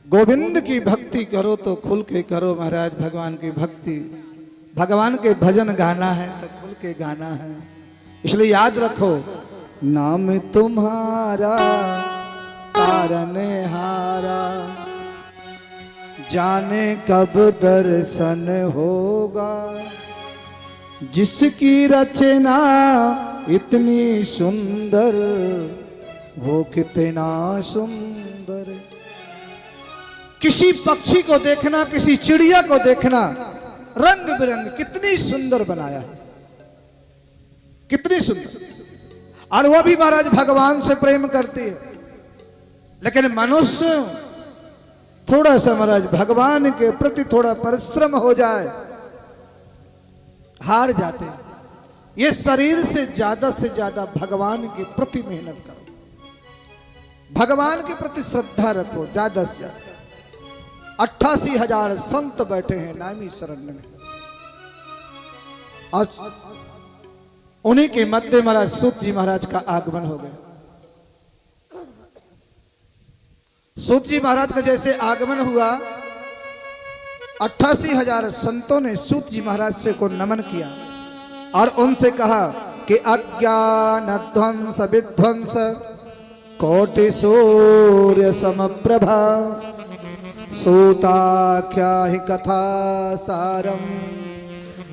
गोविंद की भक्ति करो तो खुल के करो महाराज। भगवान की भक्ति, भगवान के भजन गाना है तो खुल के गाना है। इसलिए याद रखो, नाम तुम्हारा तारनहारा, जाने कब दर्शन होगा। जिसकी रचना इतनी सुंदर, वो कितना सुंदर। किसी पक्षी को देखना, किसी चिड़िया को देखना, रंग बिरंग कितनी सुंदर बनाया है, कितनी सुंदर। और वो भी महाराज भगवान से प्रेम करती है। लेकिन मनुष्य थोड़ा सा महाराज भगवान के प्रति थोड़ा परिश्रम हो जाए, हार जाते हैं। ये शरीर से ज्यादा भगवान के प्रति मेहनत करो, भगवान के प्रति श्रद्धा रखो ज्यादा से ज्यादा। 88,000 संत बैठे हैं नामी शरण में। आज उन्हीं के मध्य महाराज सूत जी महाराज का आगमन हो गया। सूत जी महाराज का जैसे आगमन हुआ, 88,000 संतों ने सूत जी महाराज से को नमन किया और उनसे कहा कि अज्ञान ध्वंस विध्वंस कोटि सूर्य समप्रभा, सूताख्या हि कथा सारम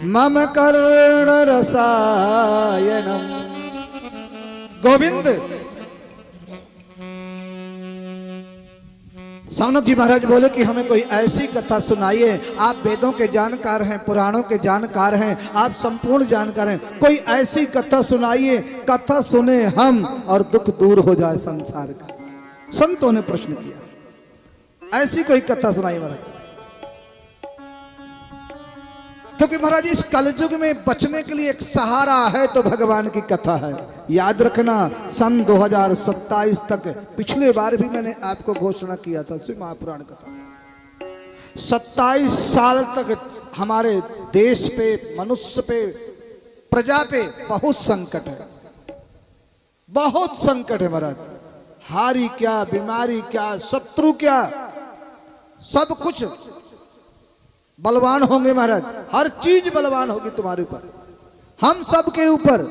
मम कर्ण रसायनम। गोविंद सौनक जी महाराज बोले कि हमें कोई ऐसी कथा सुनाइए। आप वेदों के जानकार हैं, पुराणों के जानकार हैं, आप संपूर्ण जानकार हैं, कोई ऐसी कथा सुनाइए, कथा सुने हम और दुख दूर हो जाए संसार का। संतों ने प्रश्न किया, ऐसी कोई कथा सुनाई महाराज। क्योंकि महाराज इस कलयुग में बचने के लिए एक सहारा है तो भगवान की कथा है। याद रखना, सन 2027 तक, पिछले बार भी मैंने आपको घोषणा किया था श्री महापुराण कथा, 27 साल तक हमारे देश पे, मनुष्य पे, प्रजा पे बहुत संकट है, बहुत संकट है महाराज। हारी क्या, बीमारी क्या, शत्रु क्या, सब कुछ बलवान होंगे महाराज। हर चीज बलवान होगी तुम्हारे ऊपर, हम सब के ऊपर।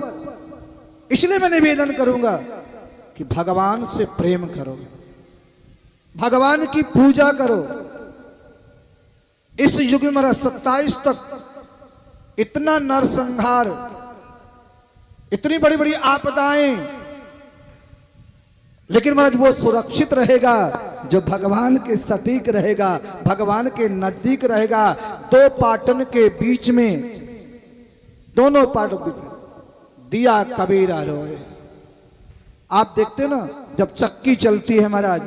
इसलिए मैं निवेदन करूंगा कि भगवान से प्रेम करो, भगवान की पूजा करो। इस युग में महाराज 27 तक इतना नरसंहार, इतनी बड़ी बड़ी आपदाएं, लेकिन महाराज वो सुरक्षित रहेगा जो भगवान के सटीक रहेगा, भगवान के नजदीक रहेगा। दो पाटन के बीच में, दोनों पाटन दिया कबीरा रोए। आप देखते हो ना, जब चक्की चलती है महाराज,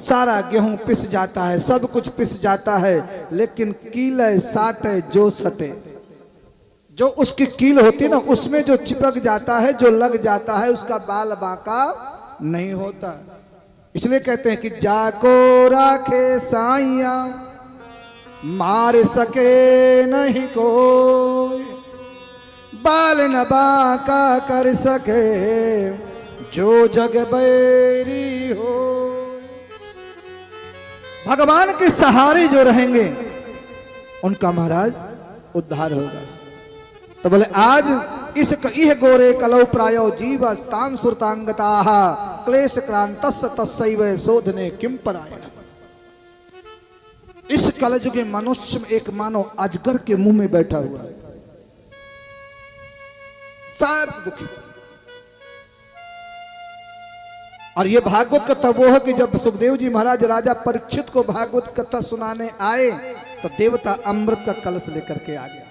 सारा गेहूं पिस जाता है, सब कुछ पिस जाता है, लेकिन कील साटे जो सटे, जो उसकी कील होती है ना, उसमें जो चिपक जाता है, जो लग जाता है, उसका बाल बांका नहीं होता। इसलिए कहते हैं कि जाको राखे साइया, मार सके नहीं कोई, बाल न बांका कर सके जो जग बैरी हो। भगवान के सहारे जो रहेंगे उनका महाराज उद्धार होगा। तो बोले आज इस इह गोरे कलौ प्रायो जीवस्ताम सुरतांगताः क्लेश क्रांतस्य तस्सैव शोधने किम परायण। इस कलयुग के मनुष्य में एक मानो अजगर के मुंह में बैठा हुआ है, सार दुखी। और ये भागवत कथा वो है कि जब सुखदेव जी महाराज राजा परीक्षित को भागवत कथा सुनाने आए तो देवता अमृत का कलश लेकर के आ गया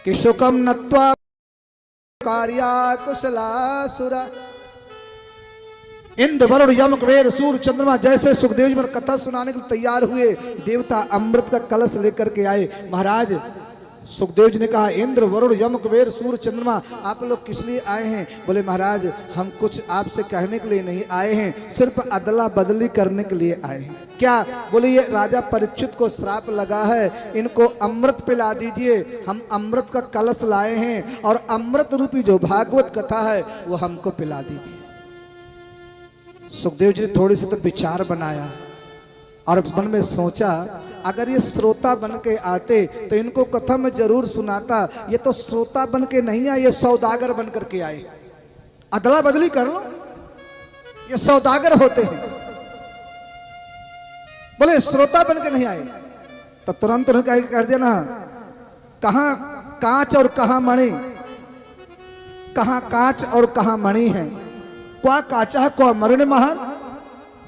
कि शुकम नत्वा कार्या कुशलासुरा। इंद्र वरुण यम कुबेर सूर्य चंद्रमा जैसे सुखदेव जी कथा सुनाने के लिए तैयार हुए, देवता अमृत का कलश लेकर के आए। महाराज सुखदेव जी ने कहा, इंद्र वरुण यम कुबेर सूर्य चंद्रमा आप लोग किस लिए आए हैं? बोले महाराज हम कुछ आपसे कहने के लिए नहीं आए हैं, सिर्फ अदला बदली करने के लिए आए हैं। क्या? बोले ये राजा परीक्षित को श्राप लगा है, इनको अमृत पिला दीजिए, हम अमृत का कलश लाए हैं और अमृत रूपी जो भागवत कथा है वो हमको पिला दीजिए। सुखदेव जी ने थोड़ी सी तो विचार बनाया, और मन में सोचा अगर ये श्रोता बन के आते तो इनको कथा में जरूर सुनाता। ये तो श्रोता बन के नहीं आए, ये सौदागर बन करके आए। अदला बदली कर लो, ये सौदागर होते हैं। बोले श्रोता बन के नहीं आए तो तुरंत उन्होंने कर दिया ना, कहां कांच और कहां मणि, कहां कांच और कहां मणि है। क्या काचा को मरण महान,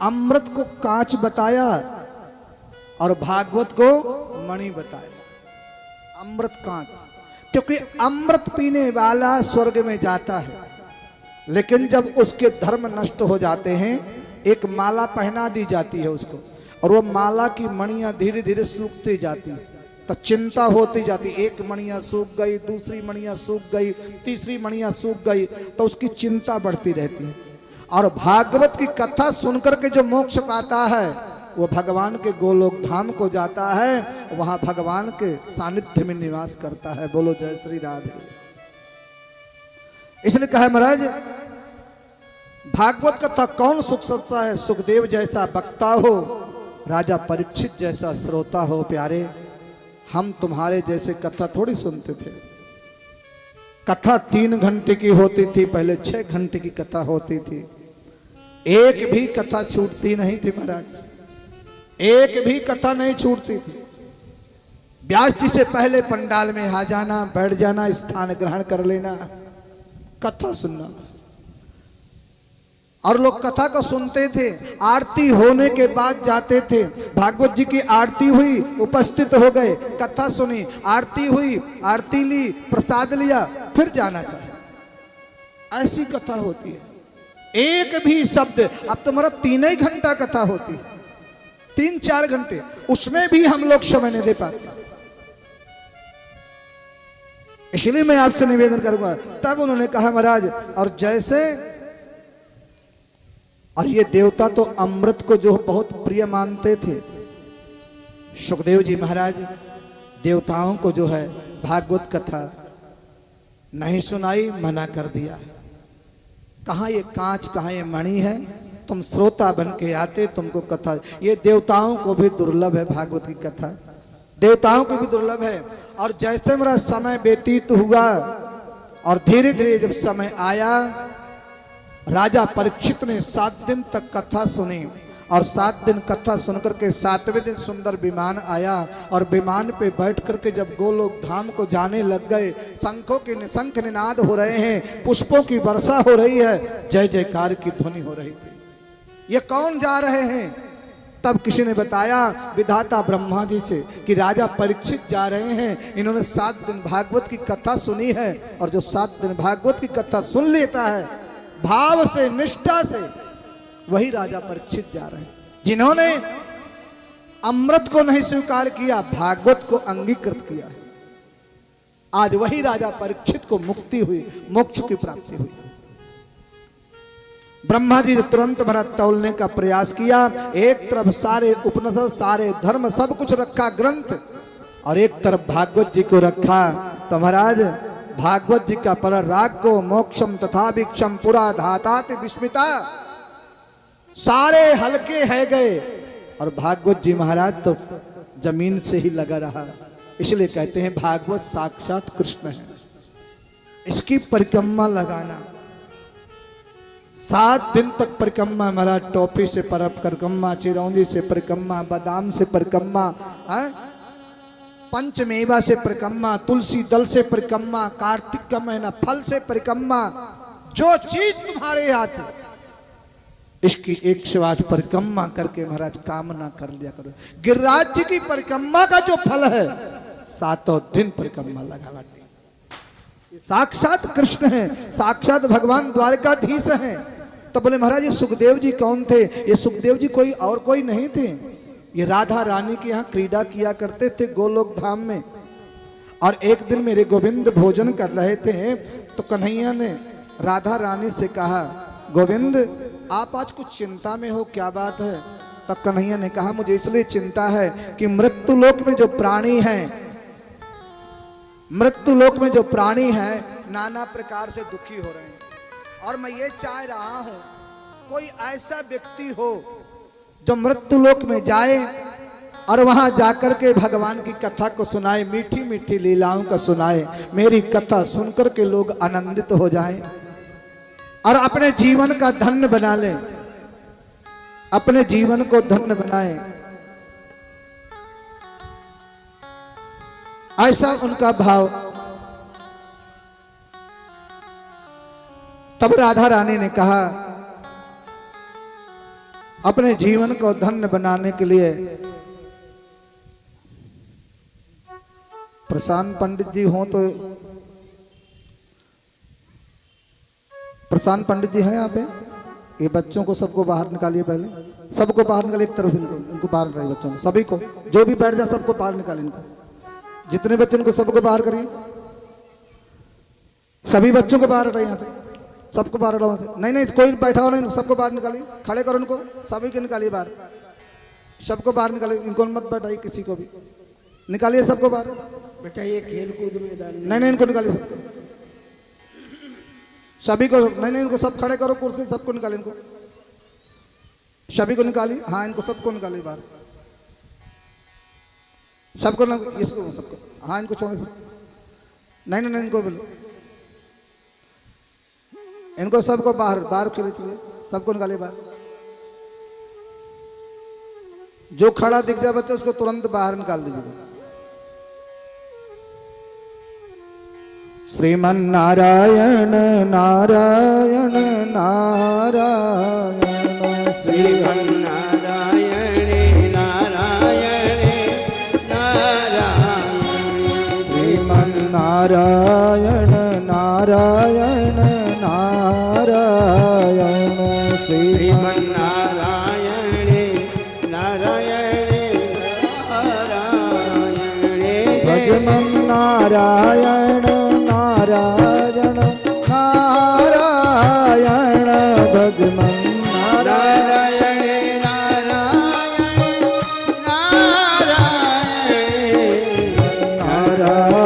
अमृत को कांच बताया और भागवत को मणि बताया। अमृत कांच, क्योंकि अमृत पीने वाला स्वर्ग में जाता है, लेकिन जब उसके धर्म नष्ट हो जाते हैं एक माला पहना दी जाती है उसको, और वो माला की मणियां धीरे धीरे सूखती जाती, तो चिंता होती जाती। एक मणियां सूख गई, दूसरी मणियां सूख गई, तीसरी मणियां सूख गई, तो उसकी चिंता बढ़ती रहती है। और भागवत की कथा सुनकर के जो मोक्ष पाता है वो भगवान के गोलोक धाम को जाता है, वहां भगवान के सानिध्य में निवास करता है। बोलो जय श्री राधे। इसलिए कहा महाराज भागवत कथा कौन सुख सकता है? सुखदेव जैसा वक्ता हो, राजा परीक्षित जैसा श्रोता हो। प्यारे, हम तुम्हारे जैसे कथा थोड़ी सुनते थे। कथा 3 घंटे की होती थी, पहले 6 घंटे की कथा होती थी। एक भी कथा छूटती नहीं थी महाराज, एक भी कथा नहीं छूटती थी। व्यास जी से पहले पंडाल में आ जाना, बैठ जाना, स्थान ग्रहण कर लेना, कथा सुनना। और लोग कथा को सुनते थे, आरती होने के बाद जाते थे। भागवत जी की आरती हुई, उपस्थित हो गए, कथा सुनी, आरती हुई, आरती ली, प्रसाद लिया, फिर जाना चाहिए। ऐसी कथा होती है। एक भी शब्द, अब तुम्हारा 3 ही घंटा कथा होती है, 3-4 घंटे, उसमें भी हम लोग समय नहीं दे पाते। इसलिए मैं आपसे निवेदन करूंगा। तब उन्होंने कहा महाराज, और जैसे, और ये देवता तो अमृत को जो बहुत प्रिय मानते थे, सुखदेव जी महाराज देवताओं को जो है भागवत कथा नहीं सुनाई, मना कर दिया। कहाँ ये कांच, कहाँ ये मणि है, तुम श्रोता बन के आते, तुमको कथा। ये देवताओं को भी दुर्लभ है, भागवत की कथा देवताओं को भी दुर्लभ है। और जैसे मेरा समय व्यतीत हुआ और धीरे धीरे जब समय आया, राजा परीक्षित ने 7 दिन तक कथा सुनी, और 7 दिन कथा सुनकर के 7वें दिन सुंदर विमान आया, और विमान पे बैठ करके जब गोलोक धाम को जाने लग गए, शंखों के शंख निनाद हो रहे हैं, पुष्पों की वर्षा हो रही है, जय जयकार की ध्वनि हो रही थी। ये कौन जा रहे हैं? तब किसी ने बताया विधाता ब्रह्मा जी से कि राजा परीक्षित जा रहे हैं। इन्होंने 7 दिन भागवत की कथा सुनी है, और जो 7 दिन भागवत की कथा सुन लेता है भाव से, निष्ठा से, वही राजा परीक्षित जा रहे हैं। जिन्होंने अमृत को नहीं स्वीकार किया, भागवत को अंगीकृत किया है, आज वही राजा परीक्षित को मुक्ति हुई, मोक्ष की प्राप्ति हुई। ब्रह्मा जी ने तुरंत भरत तौलने का प्रयास किया। एक तरफ सारे उपनिषद, सारे धर्म, सब कुछ रखा ग्रंथ, और एक तरफ भागवत जी को रखा। तो महाराज भागवत जी का पर राग को मोक्षम तथा भिक्षम पुरा धातात विस्मिता, सारे हल्के है गए, और भागवत जी महाराज तो जमीन से ही लगा रहा। इसलिए कहते हैं भागवत साक्षात कृष्ण है। इसकी परिक्रमा लगाना, 7 दिन तक परिक्रमा महाराज, टोपी से परिक्रमा, चिरौंदी से परिक्रमा, बादाम से परिक्रमा, पंचमेवा से परिक्रमा, तुलसी दल से परिक्रमा, कार्तिक का महीना फल से परिक्रमा, जो चीज तुम्हारे हाथ, इसकी 108 परिक्रमा करके महाराज कामना कर लिया करो। गिरिराज जी की परिक्रमा का जो फल है, 7 दिन परिक्रमा लगाना चाहिए। साक्षात कृष्ण है, साक्षात भगवान द्वारकाधीश हैं। तो बोले महाराज ये सुखदेव जी कौन थे? ये सुखदेव जी कोई और कोई नहीं थे, ये राधा रानी के यहाँ क्रीड़ा किया करते थे गोलोक धाम में। और एक दिन मेरे गोविंद भोजन कर रहे थे, तो कन्हैया ने राधा रानी से कहा, गोविंद आप आज कुछ चिंता में हो, क्या बात है? तो कन्हैया ने कहा, मुझे इसलिए चिंता है कि मृत्यु लोक में जो प्राणी हैं, मृत्यु लोक में जो प्राणी हैं, नाना प्रकार से दुखी हो रहे हैं, और मैं ये चाह रहा हूं कोई ऐसा व्यक्ति हो जो मृत्यु लोक में जाए और वहां जाकर के भगवान की कथा को सुनाए, मीठी मीठी लीलाओं को सुनाए, मेरी कथा सुनकर के लोग आनंदित हो जाएं और अपने जीवन का धन्य बना लें, अपने जीवन को धन्य बनाएं, ऐसा उनका भाव। तब राधा रानी ने कहा अपने जीवन को धन्य बनाने के लिए, प्रशांत पंडित जी हो तो, प्रशांत पंडित जी हैं यहाँ पे, ये बच्चों को सबको बाहर निकालिए, पहले सबको बाहर निकालिए, एक तरफ से इनको बाहर निकालिए, बच्चों को सभी को, जो भी बैठ जाए सबको बाहर निकालिए, इनको जितने बच्चे उनको सबको बाहर करिए, सभी बच्चों को बाहर हटाइए यहाँ से, सबको बाहर हटाओ से। नहीं नहीं कोई बैठा हो नहीं, सबको बाहर निकालिए, खड़े करो उनको, सभी को निकालिए बाहर, सबको बाहर निकालिए, इनको मत बैठाइए, किसी को भी निकालिए, सबको बाहर। बेटा ये खेल कूद मैदान नहीं इनको निकालिए, सबको, सभी को, नहीं इनको सब खड़े करो, कुर्सी सबको निकालिए, इनको सभी को निकालिए, हाँ इनको सबको निकालिए बाहर, सबको इसको सबको, हाँ इनको छोड़े, नहीं इनको बोलो, इनको सबको बाहर बाहर के लिए चलिए, सबको निकालिए बाहर। जो खड़ा दिख जाए बच्चा उसको तुरंत बाहर निकाल दीजिए। श्रीमन नारायण नारायण नारायण, श्रीमन नारायण नारायण नारायण, श्रीमन नारायण नारायण नारायण, श्रीमन नारायण नारायण नारायण, भजमन नारायण नारायण नारायण, भजमन नारायण नारायण नारायण,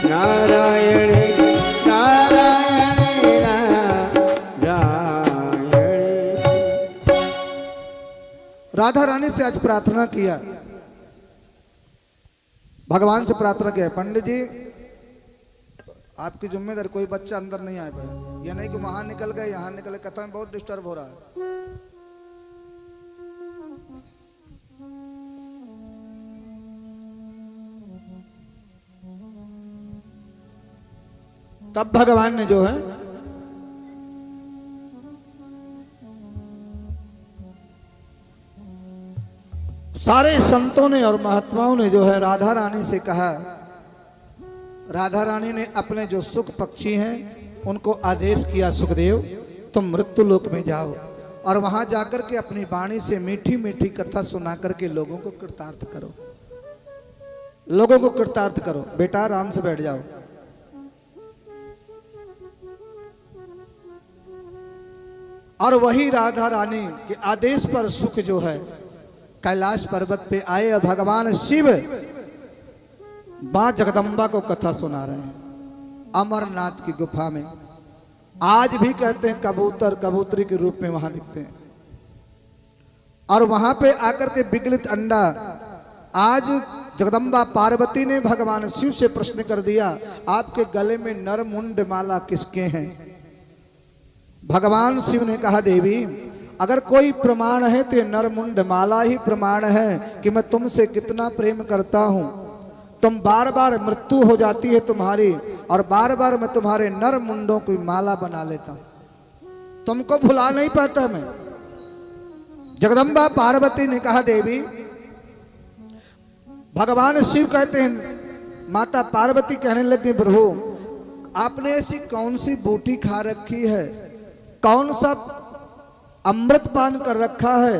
नारायण नारायण राधा रानी से आज प्रार्थना किया, भगवान से प्रार्थना किया, पंडित जी आपकी जिम्मेदारी, कोई बच्चा अंदर नहीं आ पाया, ये नहीं कि वहां निकल गए यहां निकले, कथा में बहुत डिस्टर्ब हो रहा है। तब भगवान ने जो है सारे संतों ने और महात्माओं ने जो है राधा रानी से कहा, राधा रानी ने अपने जो सुख पक्षी हैं उनको आदेश किया, सुखदेव तुम मृत्यु लोक में जाओ और वहां जाकर के अपनी वाणी से मीठी मीठी कथा सुना करके लोगों को कृतार्थ करो, लोगों को कृतार्थ करो। बेटा आराम से बैठ जाओ। और वही राधा रानी के आदेश पर सुख जो है कैलाश पर्वत पे आए और भगवान शिव मां जगदम्बा को कथा सुना रहे हैं अमरनाथ की गुफा में। आज भी कहते हैं कबूतर कबूतरी के रूप में वहां दिखते हैं। और वहां पे आकर के विगलित अंडा, आज जगदम्बा पार्वती ने भगवान शिव से प्रश्न कर दिया, आपके गले में नरमुंड माला किसके हैं? भगवान शिव ने कहा, देवी अगर कोई प्रमाण है तो नरमुंड माला ही प्रमाण है कि मैं तुमसे कितना प्रेम करता हूं। तुम बार बार मृत्यु हो जाती है तुम्हारी और बार बार मैं तुम्हारे नर मुंडों की माला बना लेता हूं, तुमको भुला नहीं पाता मैं। जगदम्बा पार्वती ने कहा, देवी भगवान शिव कहते हैं, माता पार्वती कहने लगी, प्रभु आपने ऐसी कौन सी बूटी खा रखी है, कौन सा अमृत पान कर रखा है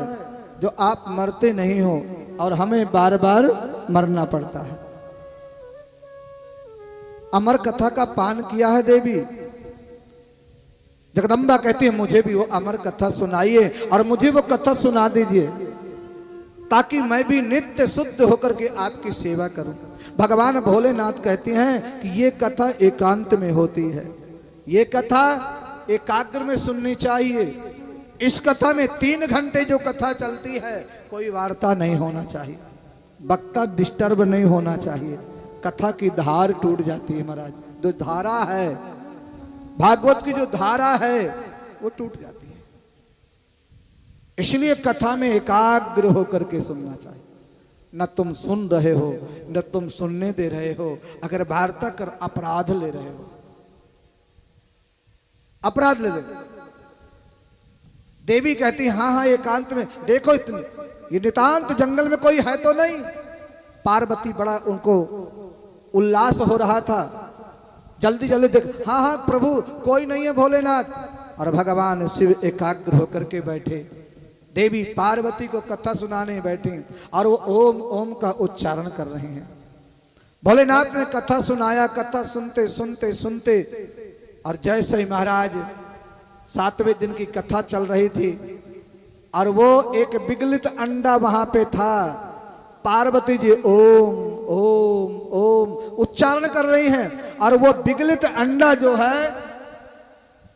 जो आप मरते नहीं हो और हमें बार बार मरना पड़ता है? अमर कथा का पान किया है देवी। जगदम्बा कहती है, मुझे भी वो अमर कथा सुनाइए और मुझे वो कथा सुना दीजिए ताकि मैं भी नित्य शुद्ध होकर के आपकी सेवा करूं। भगवान भोलेनाथ कहते हैं कि ये कथा एकांत में होती है, ये कथा एकाग्र में सुननी चाहिए। इस कथा में 3 घंटे जो कथा चलती है, कोई वार्ता नहीं होना चाहिए, वक्ता डिस्टर्ब नहीं होना चाहिए। कथा की धार टूट जाती है महाराज, जो धारा है भागवत की, जो धारा है वो टूट जाती है। इसलिए कथा में एकाग्र होकर के सुनना चाहिए। न तुम सुन रहे हो, न तुम सुनने दे रहे हो, अगर वार्ता कर अपराध ले रहे हो, अपराध ले रहे हो। देवी कहती हाँ हाँ एकांत में देखो, इतने ये नितांत जंगल में कोई है तो नहीं। पार्वती बड़ा उनको उल्लास हो रहा था, जल्दी जल्दी देख, हाँ हाँ प्रभु कोई नहीं है भोलेनाथ। और भगवान शिव एकाग्र होकर के बैठे, देवी पार्वती को कथा सुनाने बैठी और वो ओम ओम का उच्चारण कर रहे हैं। भोलेनाथ ने कथा सुनाया, कथा सुनते सुनते सुनते, और जैसे ही महाराज 7वें दिन की कथा चल रही थी और वो एक विगलित अंडा वहां पे था, पार्वती जी ओम ओम ओम उच्चारण कर रही हैं और वो विगलित अंडा जो है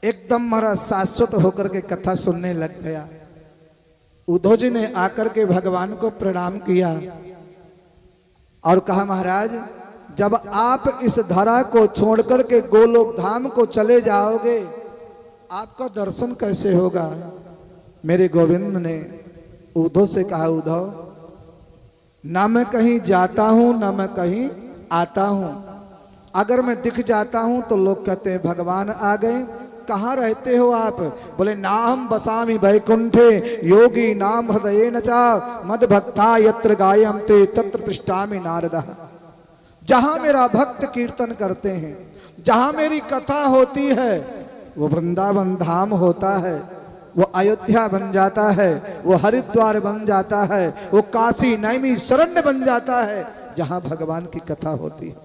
एकदम महाराज शाश्वत होकर के कथा सुनने लग गया। उद्धव जी ने आकर के भगवान को प्रणाम किया और कहा महाराज जब आप इस धरा को छोड़कर के गोलोक धाम को चले जाओगे, आपका दर्शन कैसे होगा। मेरे गोविंद ने उद्धव से कहा, उद्धव ना मैं कहीं जाता हूं ना मैं कहीं आता हूं, अगर मैं दिख जाता हूं तो लोग कहते हैं भगवान आ गए। कहाँ रहते हो आप? बोले नाम बसामि वैकुंठे योगी नाम हृदये न चा मद भक्ता यत्र गायम ते तत्र तिष्ठामि नारदः। जहां मेरा भक्त कीर्तन करते हैं, जहां मेरी कथा होती है, वो वृंदावन धाम होता है, वो अयोध्या बन जाता है, वो हरिद्वार बन जाता है, वो काशी नैमी शरण्य बन जाता है, जहां भगवान की कथा होती है,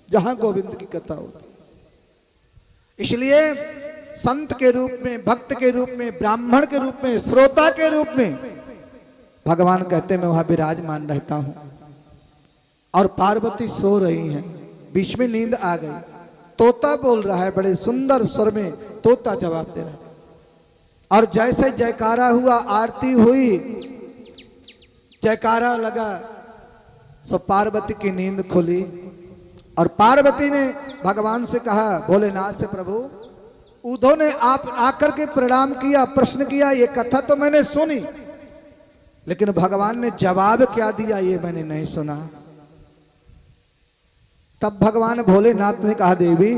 जहां गोविंद की कथा होती है। इसलिए संत के रूप में, भक्त के रूप में, ब्राह्मण के रूप में, श्रोता के रूप में भगवान कहते मैं वहां विराजमान रहता हूं। और पार्वती सो रही हैं, बीच में नींद आ गई, तोता बोल रहा है, बड़े सुंदर स्वर में तोता जवाब दे रहा है। और जैसे जयकारा हुआ, आरती हुई, जयकारा लगा, सो पार्वती की नींद खुली और पार्वती ने भगवान से कहा, भोलेनाथ से, प्रभु उद्धव ने आप आकर के प्रणाम किया, प्रश्न किया, ये कथा तो मैंने सुनी, लेकिन भगवान ने जवाब क्या दिया ये मैंने नहीं सुना। तब भगवान भोलेनाथ ने कहा, देवी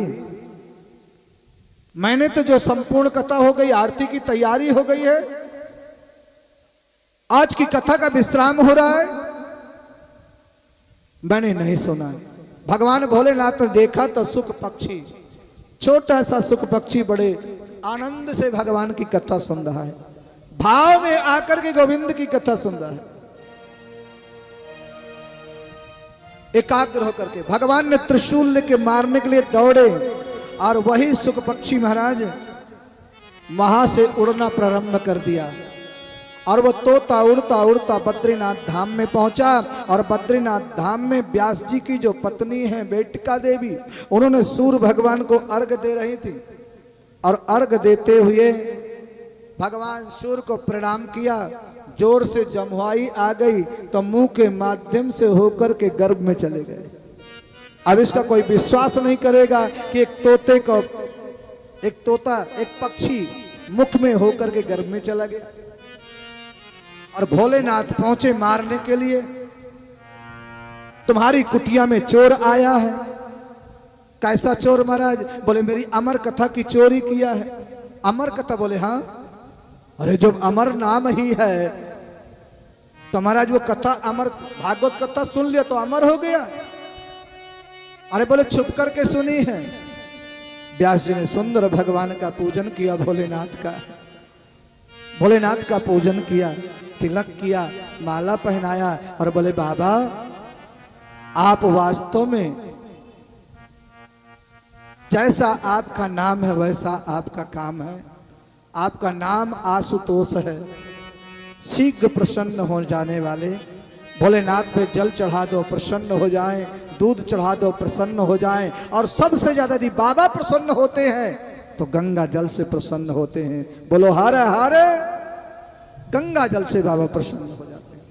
मैंने तो जो संपूर्ण कथा हो गई, आरती की तैयारी हो गई है, आज की कथा का विश्राम हो रहा है, मैंने नहीं सुना। भगवान भोलेनाथ ने देखा तो सुख पक्षी, छोटा सा सुख पक्षी बड़े आनंद से भगवान की कथा सुन रहा है, भाव में आकर के गोविंद की कथा सुन रहा है, एकाग्र होकर के। भगवान ने त्रिशूल लेके मारने के लिए दौड़े और वही सुख पक्षी महाराज वहां से उड़ना प्रारंभ कर दिया और वो तोता उड़ता उड़ता बद्रीनाथ धाम में पहुंचा। और बद्रीनाथ धाम में व्यास जी की जो पत्नी है बेटिका देवी, उन्होंने सूर्य भगवान को अर्घ दे रही थी और अर्घ देते हुए भगवान सूर्य को प्रणाम किया, जोर से जमुआई आ गई तो मुंह के माध्यम से होकर के गर्भ में चले गए। अब इसका कोई विश्वास नहीं करेगा कि एक तोते को, एक तोता, एक पक्षी मुख में होकर के गर्भ में चला गया। और भोलेनाथ पहुंचे मारने के लिए, तुम्हारी कुटिया में चोर आया है। कैसा चोर महाराज? बोले मेरी अमर कथा की चोरी किया है। अमर कथा? बोले हाँ। अरे जब अमर नाम ही है तो महाराज वो कथा, अमर भागवत कथा सुन लिया तो अमर हो गया। अरे बोले छुप करके सुनी है। व्यास जी ने सुंदर भगवान का पूजन किया, भोलेनाथ का पूजन किया, तिलक किया, माला पहनाया और बोले बाबा आप वास्तव में जैसा आपका नाम है वैसा आपका काम है। आपका नाम आशुतोष है, शीघ्र प्रसन्न हो जाने वाले। भोलेनाथ पे जल चढ़ा दो प्रसन्न हो जाएं, दूध चढ़ा दो प्रसन्न हो जाएं, और सबसे ज्यादा यदि बाबा प्रसन्न होते हैं तो गंगा जल से प्रसन्न होते हैं। बोलो हारे हारे, गंगा जल से बाबा प्रसन्न हो जाते हैं।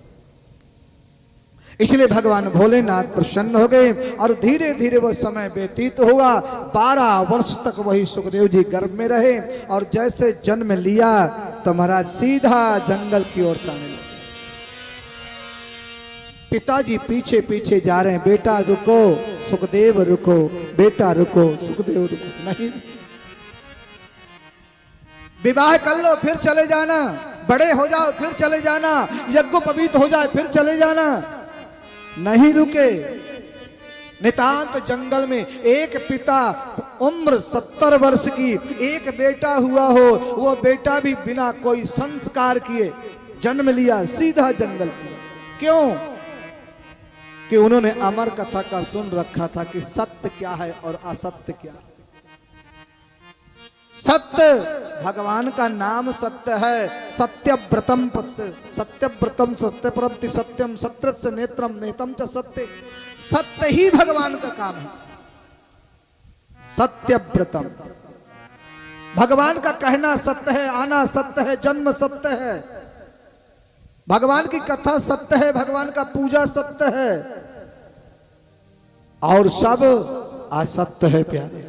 इसलिए भगवान भोलेनाथ प्रसन्न हो गए और धीरे धीरे वह समय व्यतीत हुआ। 12 वर्ष तक वही सुखदेव जी गर्भ में रहे और जैसे जन्म लिया तो महाराज सीधा जंगल की ओर जाने लगे। पिताजी पीछे पीछे जा रहे हैं, बेटा रुको, सुखदेव रुको, बेटा रुको, सुखदेव रुको। नहीं, विवाह कर लो फिर चले जाना, बड़े हो जाओ फिर चले जाना, यज्ञोपवीत हो जाए फिर चले जाना। नहीं रुके। नितांत जंगल में एक पिता उम्र 70 वर्ष की, एक बेटा हुआ हो, वो बेटा भी बिना कोई संस्कार किए जन्म लिया, सीधा जंगल किया। क्यों? कि उन्होंने अमर कथा का सुन रखा था कि सत्य क्या है और असत्य क्या है। सत्य भगवान का नाम सत्य है। सत्यव्रतम सत्यव्रतम सत्यप्रवृत्ति सत्यम सत्यस्य नेत्रम नेतम च सत्य। सत्य ही भगवान का काम है। सत्यव्रतम भगवान का कहना सत्य है, आना सत्य है, जन्म सत्य है, भगवान की कथा सत्य है, भगवान का पूजा सत्य है और सब असत्य है प्यारे।